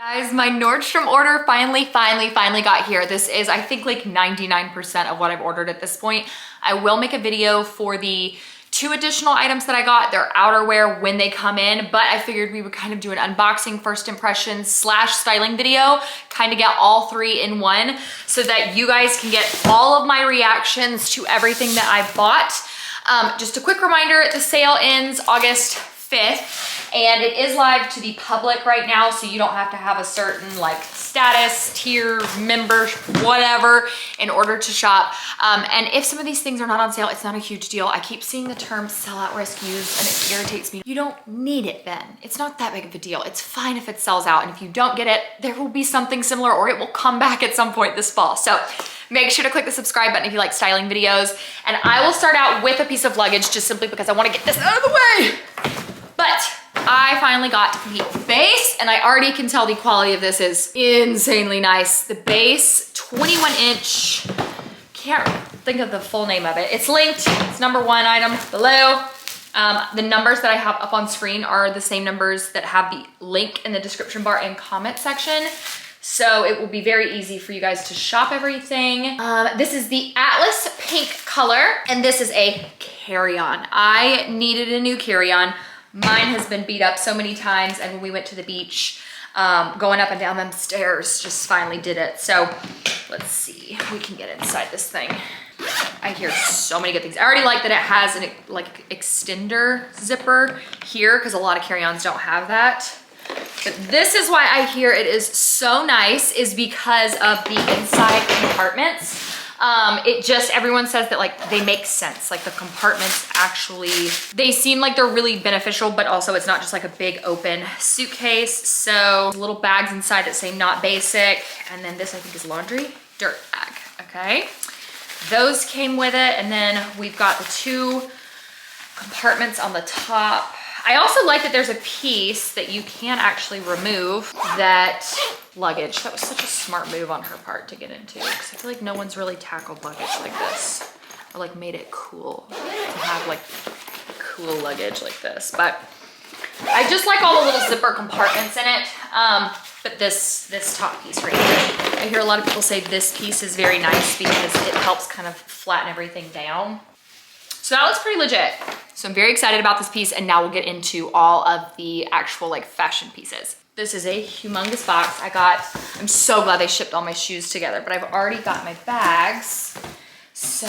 Guys, my Nordstrom order finally got here. This is, I think, like 99% of what I've ordered at this point. I will make a video for the 2 additional items that I got. They're outerwear when they come in, but I figured we would kind of do an unboxing, first impressions / styling video, kind of get all 3 in one so that you guys can get all of my reactions to everything that I bought. Just a quick reminder, the sale ends August 5th. And it is live to the public right now, so you don't have to have a certain like status, tier, member, whatever, in order to shop. And if some of these things are not on sale, it's not a huge deal. I keep seeing the term sellout risk used and it irritates me. You don't need it then. It's not that big of a deal. It's fine if it sells out. And if you don't get it, there will be something similar or it will come back at some point this fall. So make sure to click the subscribe button if you like styling videos. And I will start out with a piece of luggage just simply because I want to get this out of the way. But I finally got the base, and I already can tell the quality of this is insanely nice. The base, 21 inch, can't think of the full name of it. It's linked, it's #1 item below. The numbers that I have up on screen are the same numbers that have the link in the description bar and comment section. So it will be very easy for you guys to shop everything. This is the Atlas pink color, and this is a carry-on. I needed a new carry-on. Mine has been beat up so many times, and when we went to the beach, going up and down them stairs, just finally did it. So let's see, we can get inside this thing. I hear so many good things. I already like that it has an like extender zipper here, because a lot of carry-ons don't have that. But this is why I hear it is so nice, is because of the inside compartments. Everyone says that like they make sense. Like the compartments actually, they seem like they're really beneficial, but also it's not just like a big open suitcase. So little bags inside that say not basic. And then this I think is laundry, dirt bag, okay? Those came with it. And then we've got the 2 compartments on the top. I also like that there's a piece that you can actually remove that luggage. That was such a smart move on her part to get into, because I feel like no one's really tackled luggage like this, or like made it cool to have like cool luggage like this. But I just like all the little zipper compartments in it. But this top piece right here, I hear a lot of people say this piece is very nice because it helps kind of flatten everything down. So that looks pretty legit. So I'm very excited about this piece, and now we'll get into all of the actual like fashion pieces. This is a humongous box I got. I'm so glad they shipped all my shoes together, but I've already got my bags. So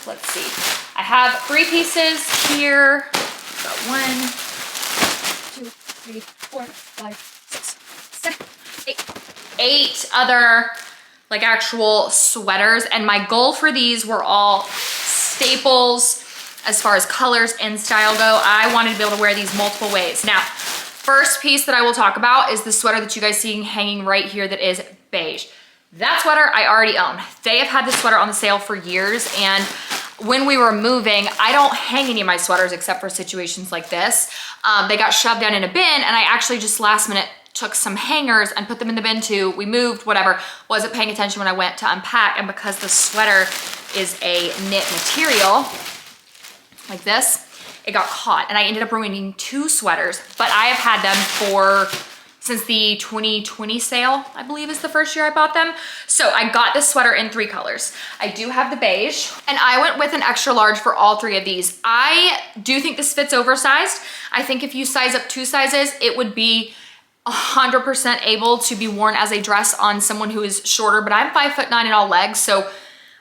let's see. I have 3 pieces here. Got 1, 2, 3, 4, 5, 6, 7, 8 other like actual sweaters. And my goal for these were all staples as far as colors and style go. I wanted to be able to wear these multiple ways. Now, first piece that I will talk about is the sweater that you guys see hanging right here that is beige. That sweater I already own. They have had this sweater on the sale for years, and when we were moving, I don't hang any of my sweaters except for situations like this. They got shoved down in a bin, and I actually just last minute took some hangers and put them in the bin too. We moved, whatever, wasn't paying attention when I went to unpack, and because the sweater is a knit material, like this, it got caught, and I ended up ruining 2 sweaters, but I have had them since the 2020 sale, I believe is the first year I bought them. So I got this sweater in 3 colors. I do have the beige, and I went with an extra large for all 3 of these. I do think this fits oversized. I think if you size up 2 sizes, it would be 100% able to be worn as a dress on someone who is shorter, but I'm 5'9" in all legs, so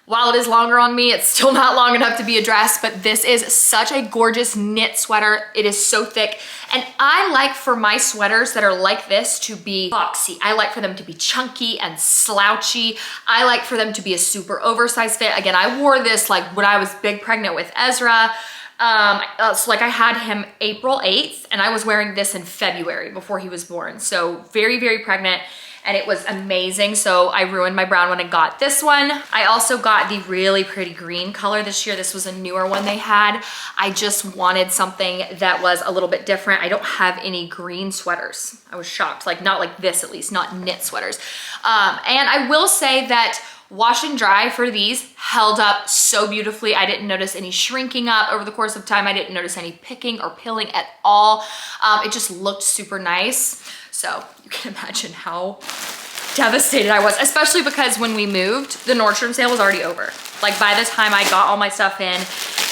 while it is longer on me, it's still not long enough to be a dress. But this is such a gorgeous knit sweater. It is so thick. And I like for my sweaters that are like this to be boxy. I like for them to be chunky and slouchy. I like for them to be a super oversized fit. Again, I wore this like when I was big pregnant with Ezra. So like I had him April 8th, and I was wearing this in February before he was born. So very, very pregnant. And it was amazing. So I ruined my brown one and got this one. I also got the really pretty green color this year. This was a newer one they had. I just wanted something that was a little bit different. I don't have any green sweaters. I was shocked, like not like this at least, not knit sweaters. And I will say that wash and dry for these held up so beautifully. I didn't notice any shrinking up over the course of time. I didn't notice any picking or pilling at all. It just looked super nice. So you can imagine how devastated I was, especially because when we moved, the Nordstrom sale was already over. Like by the time I got all my stuff in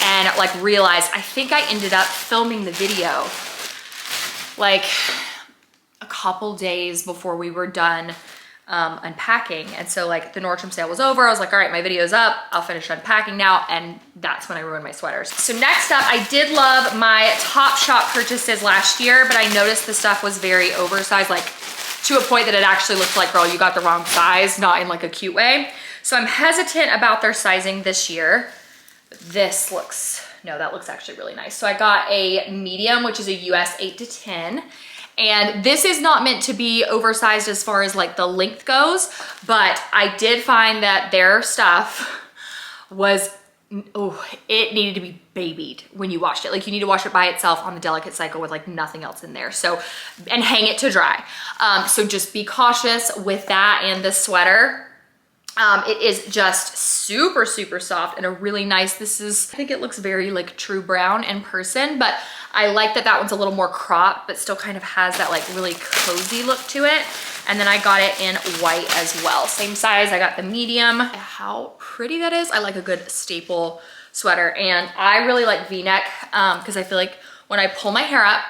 and like realized, I think I ended up filming the video like a couple days before we were done unpacking. And so like the Nordstrom sale was over. I was like, all right, my video's up. I'll finish unpacking now. And that's when I ruined my sweaters. So next up, I did love my Topshop purchases last year, but I noticed the stuff was very oversized, like to a point that it actually looked like, girl, you got the wrong size, not in like a cute way. So I'm hesitant about their sizing this year. This looks, no, that looks actually really nice. So I got a medium, which is a US 8 to 10. And this is not meant to be oversized as far as like the length goes, but I did find that their stuff was, oh, it needed to be babied when you washed it. Like you need to wash it by itself on the delicate cycle with like nothing else in there. So, and hang it to dry. So just be cautious with that and the sweater. It is just super, super soft and a really nice, I think it looks very like true brown in person, but I like that that one's a little more cropped, but still kind of has that like really cozy look to it. And then I got it in white as well. Same size, I got the medium. How pretty that is. I like a good staple sweater. And I really like V-neck because I feel like when I pull my hair up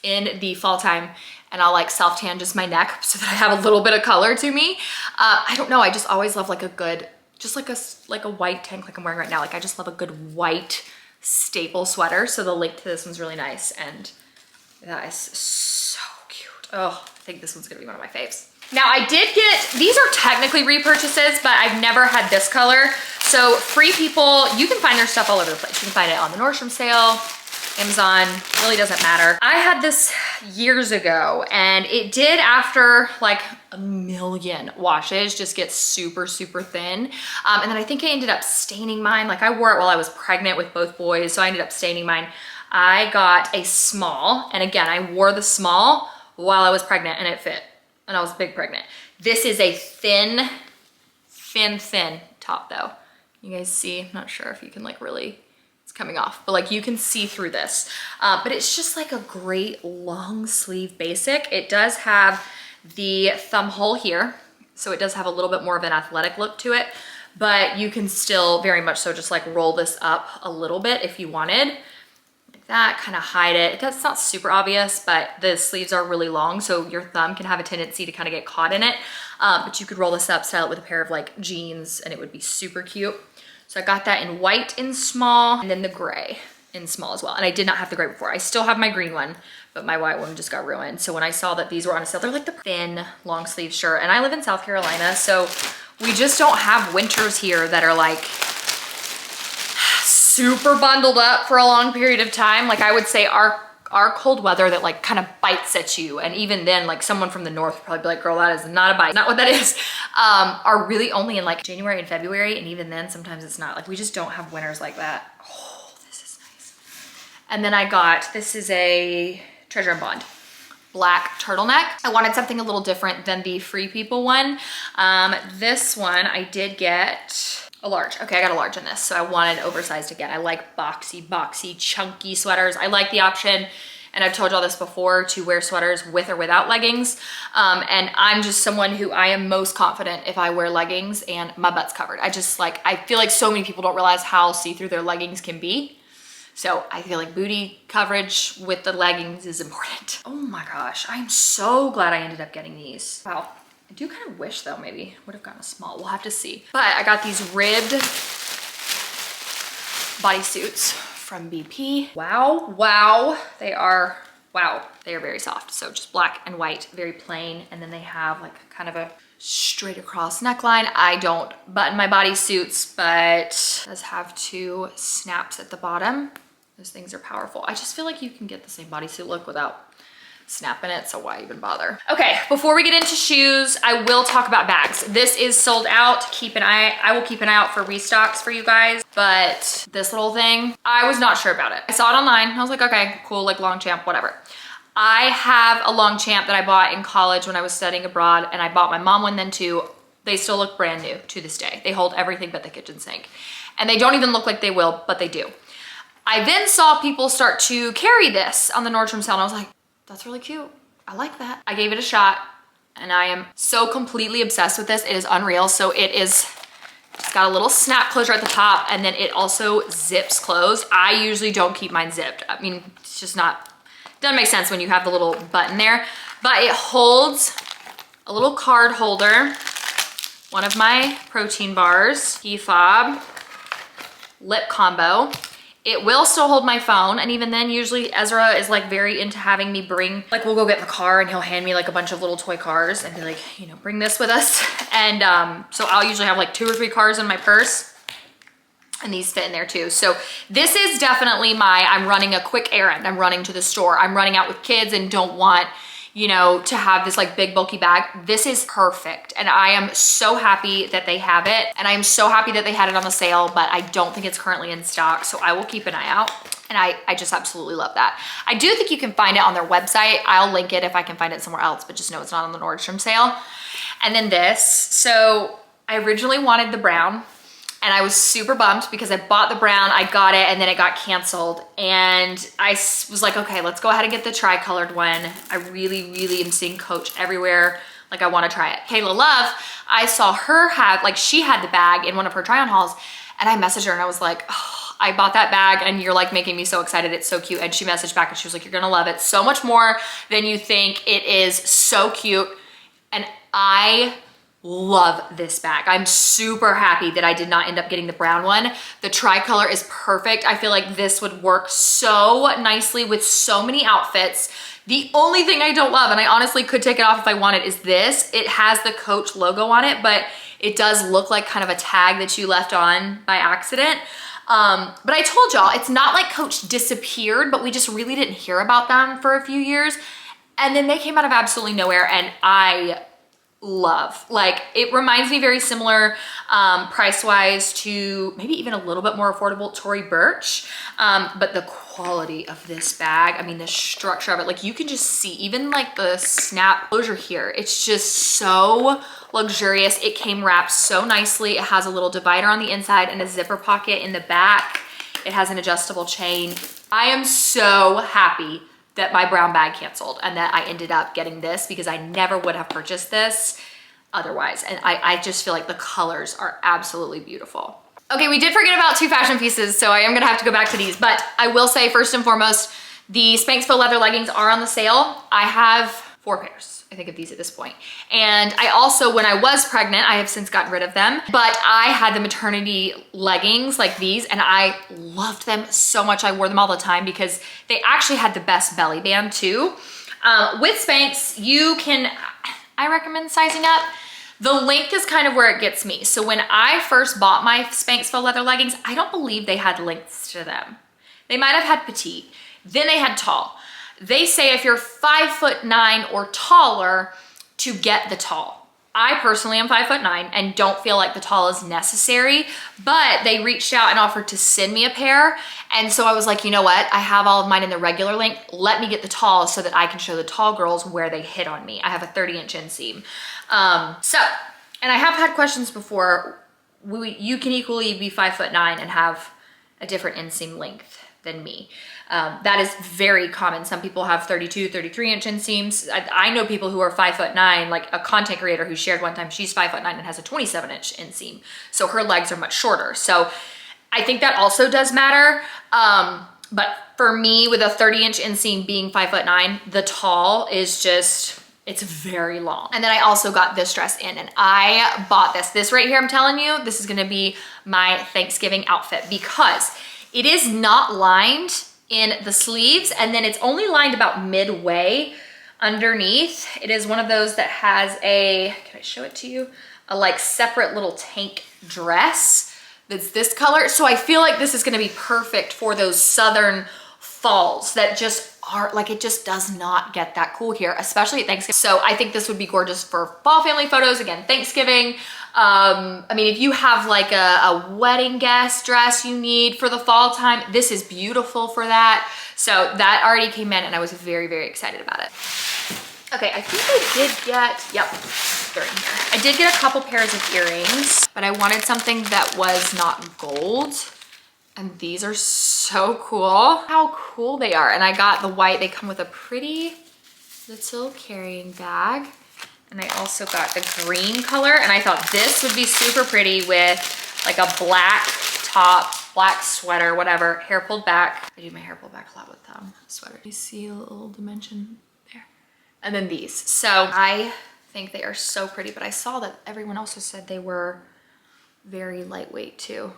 in the fall time, and I'll like self tan just my neck so that I have a little bit of color to me. I don't know, I just always love like a good, just like a white tank like I'm wearing right now. Like I just love a good white staple sweater. So the length to this one's really nice and that is so cute. Oh, I think this one's gonna be one of my faves. Now I did get, these are technically repurchases, but I've never had this color. So Free People, you can find their stuff all over the place. You can find it on the Nordstrom sale, Amazon, really doesn't matter. I had this years ago and it did, after like a million washes, just get super, super thin. And then I think I ended up staining mine. Like I wore it while I was pregnant with both boys, so I ended up staining mine. I got a small, and again, I wore the small while I was pregnant and it fit, and I was big pregnant. This is a thin top though. You guys see, I'm not sure if you can like really, coming off, but like you can see through this. But it's just like a great long sleeve basic. It does have the thumb hole here, so it does have a little bit more of an athletic look to it, but you can still very much so just like roll this up a little bit if you wanted. Like that, kind of hide it. It's not super obvious, but the sleeves are really long, so your thumb can have a tendency to kind of get caught in it. But you could roll this up, style it with a pair of like jeans, and it would be super cute. So I got that in white in small, and then the gray in small as well. And I did not have the gray before. I still have my green one, but my white one just got ruined. So when I saw that these were on a sale, they're like the thin long sleeve shirt. And I live in South Carolina, so we just don't have winters here that are like super bundled up for a long period of time. Like I would say our cold weather that like kind of bites at you, and even then like someone from the north would probably be like, girl, that is not a bite, not what that is, are really only in like January and February, and even then sometimes it's not. Like we just don't have winters like that. Oh, this is nice. And then I got, this is a Treasure and Bond black turtleneck. I wanted something a little different than the Free People one. This one I did get a large. Okay, I got a large in this, so I wanted oversized again. I like boxy, chunky sweaters. I like the option, and I've told y'all this before, to wear sweaters with or without leggings. And I'm just someone who, I am most confident if I wear leggings and my butt's covered. I just like, I feel like so many people don't realize how see-through their leggings can be. So I feel like booty coverage with the leggings is important. Oh my gosh, I'm so glad I ended up getting these. Wow. I do kind of wish though, maybe would have gotten a small, we'll have to see. But I got these ribbed bodysuits from BP. Wow, they are very soft. So just black and white, very plain. And then they have like kind of a straight across neckline. I don't button my bodysuits, but it does have 2 snaps at the bottom. Those things are powerful. I just feel like you can get the same bodysuit look without snapping it, so why even bother? Okay, before we get into shoes, I will talk about bags. This is sold out. I will keep an eye out for restocks for you guys, but this little thing, I was not sure about it. I saw it online, I was like, okay, cool, like Longchamp, whatever. I have a Longchamp that I bought in college when I was studying abroad, and I bought my mom one then too. They still look brand new to this day. They hold everything but the kitchen sink. And they don't even look like they will, but they do. I then saw people start to carry this on the Nordstrom sale, and I was like, that's really cute. I like that. I gave it a shot and I am so completely obsessed with this. It is unreal. So it's got a little snap closure at the top and then it also zips closed. I usually don't keep mine zipped. I mean, it's just not, doesn't make sense when you have the little button there, but it holds a little card holder, one of my protein bars, key fob, lip combo. It will still hold my phone, and even then usually Ezra is like very into having me bring, like we'll go get in the car and he'll hand me like a bunch of little toy cars and be like, you know, bring this with us. And so I'll usually have like 2 or 3 cars in my purse, and these fit in there too. So this is definitely I'm running a quick errand. I'm running to the store. I'm running out with kids and don't want, you know, to have this like big bulky bag. This is perfect. And I am so happy that they have it. And I am so happy that they had it on the sale, but I don't think it's currently in stock. So I will keep an eye out. And I just absolutely love that. I do think you can find it on their website. I'll link it if I can find it somewhere else, but just know it's not on the Nordstrom sale. And then this, so I originally wanted the brown, and I was super bummed because I bought the brown, I got it, and then it got canceled. And I was like, okay, let's go ahead and get the tri-colored one. I really, really am seeing Coach everywhere. Like, I wanna try it. Kayla Love, I saw her have, like, she had the bag in one of her try-on hauls, and I messaged her and I was like, oh, I bought that bag and you're like making me so excited. It's so cute. And she messaged back and she was like, you're gonna love it so much more than you think. It is so cute. And I love this bag. I'm super happy that I did not end up getting the brown one. The tricolor is perfect. I feel like this would work so nicely with so many outfits. The only thing I don't love, and I honestly could take it off if I wanted, is this. It has the Coach logo on it, but it does look like kind of a tag that you left on by accident. But I told y'all, it's not like Coach disappeared, but we just really didn't hear about them for a few years. And then they came out of absolutely nowhere, and I love, like, it reminds me very similar price-wise to maybe even a little bit more affordable Tory Burch, but the quality of this bag, I mean, the structure of it, like, you can just see even like the snap closure here, it's just so luxurious. It came wrapped so nicely. It has a little divider on the inside and a zipper pocket in the back. It has an adjustable chain. I am so happy that my brown bag canceled and that I ended up getting this, because I never would have purchased this otherwise. And I just feel like the colors are absolutely beautiful. Okay, we did forget about 2 fashion pieces, so I am gonna have to go back to these, but I will say first and foremost, the Spanx faux leather leggings are on the sale. I have 4 pairs, I think, of these at this point. And I also, when I was pregnant, I have since gotten rid of them, but I had the maternity leggings like these, and I loved them so much. I wore them all the time because they actually had the best belly band too. With Spanx, you can, I recommend sizing up. The length is kind of where it gets me. So when I first bought my Spanx faux leather leggings, I don't believe they had lengths to them. They might have had petite, then they had tall. They say if you're 5'9" or taller to get the tall. I personally am 5'9" and don't feel like the tall is necessary, but they reached out and offered to send me a pair. And so I was like, you know what? I have all of mine in the regular length. Let me get the tall so that I can show the tall girls where they hit on me. I have a 30-inch inseam. And I have had questions before. You can equally be 5'9" and have a different inseam length than me. That is very common. Some people have 32, 33-inch inseams. I know people who are 5'9", like a content creator who shared one time, she's 5'9" and has a 27-inch inseam. So her legs are much shorter. So I think that also does matter. But for me, with a 30-inch inseam being 5'9", the tall is just, it's very long. And then I also got this dress in, and I bought this. This right here, I'm telling you, this is gonna be my Thanksgiving outfit because it is not lined in the sleeves, and then it's only lined about midway underneath. It is one of those that has a, can I show it to you? A like separate little tank dress that's this color. So I feel like this is gonna be perfect for those southern falls that just are like, it just does not get that cool here, especially at Thanksgiving. So I think this would be gorgeous for fall family photos. Again, Thanksgiving. I mean, if you have like a wedding guest dress you need for the fall time, this is beautiful for that. So that already came in and I was very, very excited about it. Okay, I think I did get, yep, they're in here. I did get a couple pairs of earrings, but I wanted something that was not gold. And these are so cool. How cool they are. And I got the white. They come with a pretty little carrying bag. And I also got the green color, and I thought this would be super pretty with like a black top, black sweater, whatever, hair pulled back. I do my hair pulled back a lot with sweater. You see a little dimension there. And then these. So I think they are so pretty, but I saw that everyone also said they were very lightweight too.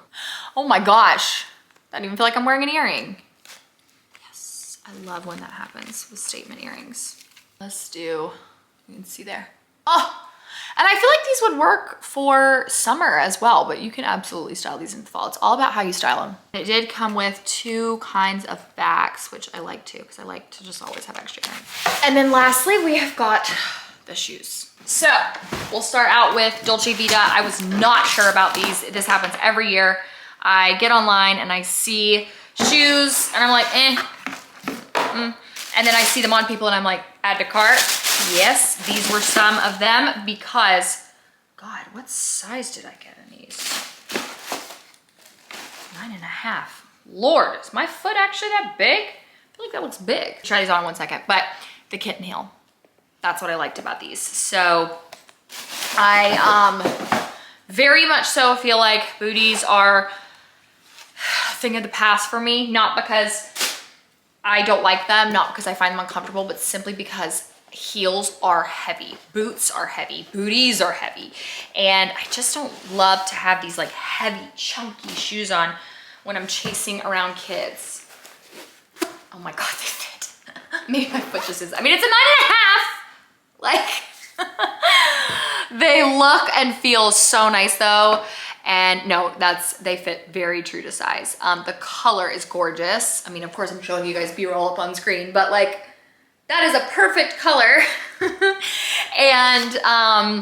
Oh my gosh. I don't even feel like I'm wearing an earring. Yes, I love when that happens with statement earrings. Let's do, you can see there. Oh, and I feel like these would work for summer as well, but you can absolutely style these in the fall. It's all about how you style them. It did come with 2 kinds of backs, which I like too, because I like to just always have extra earrings. And then lastly, we have got the shoes. So we'll start out with Dolce Vita. I was not sure about these. This happens every year. I get online and I see shoes and I'm like, And then I see them on people and I'm like, add to cart. Yes, these were some of them because, God, what size did I get in these? 9.5. Lord, is my foot actually that big? I feel like that looks big. Try these on in 1 second, but the kitten heel. That's what I liked about these. So I very much so feel like booties are a thing of the past for me, not because I don't like them, not because I find them uncomfortable, but simply because heels are heavy, boots are heavy, booties are heavy. And I just don't love to have these like heavy, chunky shoes on when I'm chasing around kids. Oh my God, they fit. Maybe my foot just is, I mean, it's a 9.5. Like, they look and feel so nice though. And no, they fit very true to size. The color is gorgeous. I mean, of course I'm showing you guys B-roll up on screen, but like, that is a perfect color. And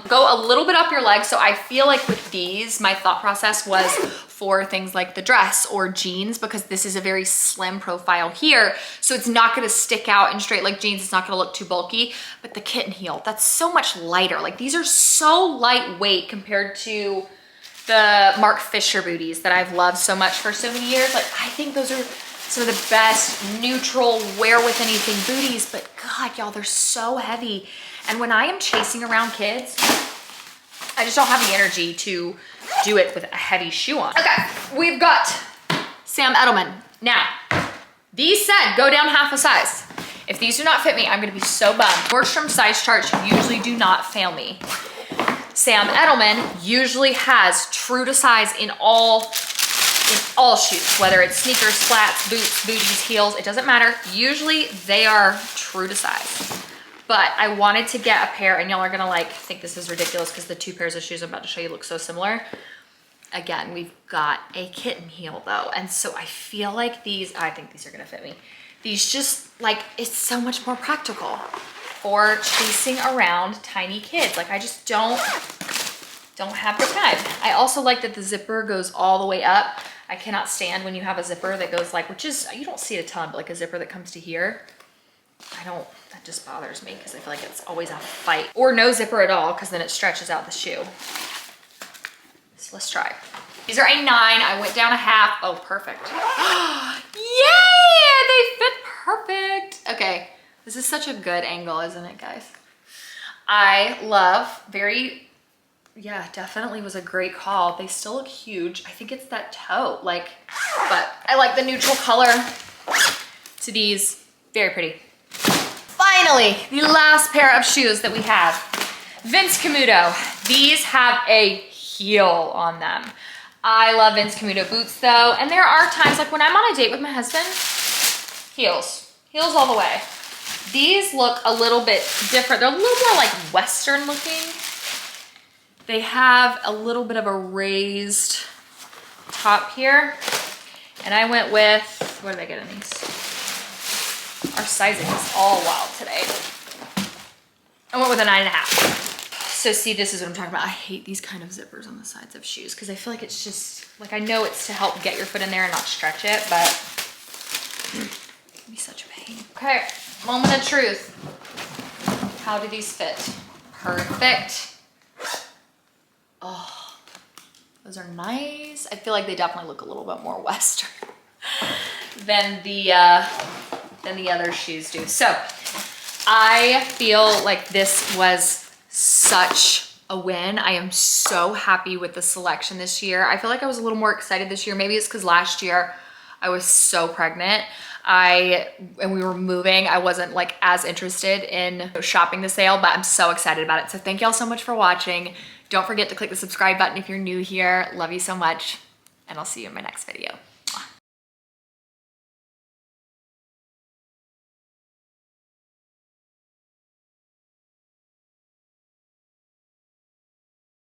go a little bit up your leg. So I feel like with these, my thought process was for things like the dress or jeans, because this is a very slim profile here. So it's not gonna stick out in straight leg jeans. It's not gonna look too bulky, but the kitten heel, that's so much lighter. Like these are so lightweight compared to the Mark Fisher booties that I've loved so much for so many years. Like I think those are some of the best neutral wear with anything booties, but God, y'all, they're so heavy. And when I am chasing around kids, I just don't have the energy to do it with a heavy shoe on. Okay, we've got Sam Edelman. Now, these said go down half a size. If these do not fit me, I'm gonna be so bummed. Nordstrom size charts usually do not fail me. Sam Edelman usually has true to size in all shoes, whether it's sneakers, flats, boots, booties, heels, it doesn't matter. Usually they are true to size. But I wanted to get a pair, and y'all are gonna like think this is ridiculous because the 2 pairs of shoes I'm about to show you look so similar. Again, we've got a kitten heel though. And so I feel like these, I think these are gonna fit me. These just like, it's so much more practical for chasing around tiny kids. Like I just don't have the time. I also like that the zipper goes all the way up. I cannot stand when you have a zipper that goes like, which is, you don't see it a ton, but like a zipper that comes to here. That just bothers me because I feel like it's always a fight. Or no zipper at all, because then it stretches out the shoe. So let's try. These are a 9, I went down a half. Oh, perfect. Yay, they fit perfect. Okay, this is such a good angle, isn't it, guys? I love, yeah, definitely was a great call. They still look huge. I think it's that toe, like, but I like the neutral color to these. Very pretty. Finally, the last pair of shoes that we have. Vince Camuto. These have a heel on them. I love Vince Camuto boots though. And there are times like when I'm on a date with my husband, heels all the way. These look a little bit different. They're a little more like Western looking. They have a little bit of a raised top here. And I went with, what did I get in these? Our sizing is all wild today. I went with a 9.5. So see, this is what I'm talking about. I hate these kind of zippers on the sides of shoes because I feel like it's just, like I know it's to help get your foot in there and not stretch it, but it'd be such a pain. Okay, moment of truth. How do these fit? Perfect. Oh, those are nice. I feel like they definitely look a little bit more Western than the other shoes do. So I feel like this was such a win. I am so happy with the selection this year. I feel like I was a little more excited this year. Maybe it's because last year I was so pregnant. And we were moving, I wasn't like as interested in shopping the sale, but I'm so excited about it. So thank y'all so much for watching. Don't forget to click the subscribe button if you're new here. Love you so much, and I'll see you in my next video.